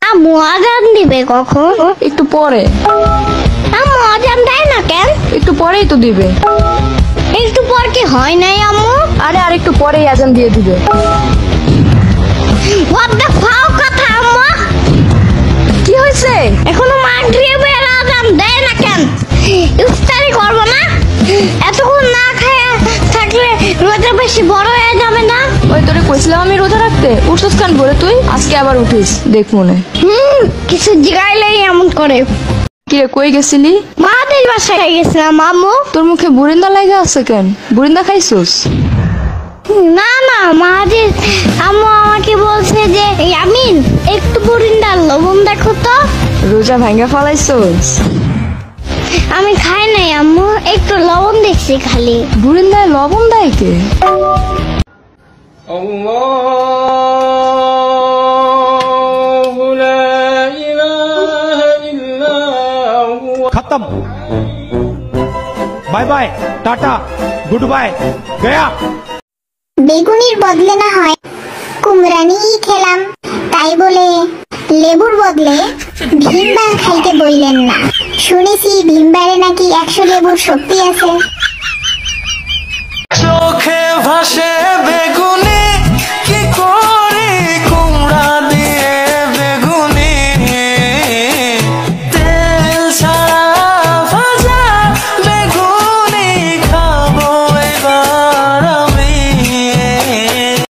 আম্মু আজান দিবে কখন? একটু পরে। আম্মু আজান দেয় না কেন? একটু পরেই তো দিবে। একটু পর কি হয় নাই আম্মু? আরে আর একটু পরেই আজান দিয়ে দিবে। What the fuck কথা আম্মু? কি হয়েছে? এখনো মাগরিবের আজান দেয় না কেন? ইফতারি করবো না? এতক্ষণ না খেয়ে থাকলে রোজা বেশি বড় হয়ে যাবে না? ওই তোরে কইছিলাম আমি রোজা রাখতে, উঠছস কান ভরে তুই? আজকে আবার উঠিস, দেখ মনে। কিছু জিগাইলেই এমন করে। কিরে কই গেছিলি? মাদের বাসায় গেছিলাম আম্মু। তোর মুখে বুরিন্দা লাগা আছে কেন? বুরিন্দা খাইছস? না না মাদের আম্মু আমাকে বলছে যে ইয়ামিন একটু বুরিন্দার লবণ দেখো তো। রোজা ভাঙ্গা ফলাইছস? আমি খাই নাই আম্মু, একটু লবণ দেখছি খালি। বুরিন্দায় লবণ দেয় কে? खत्म bye bye tata good bye गया। বেগুনির বদলে না হয় কুমড়ানিই খেলাম, তাই বলে লেবুর বদলে ভিমবার খাইতে বইলেন না। শুনেছি ভিমবারে নাকি 100 লেবুর শক্তি আছে। চোখে ভাসে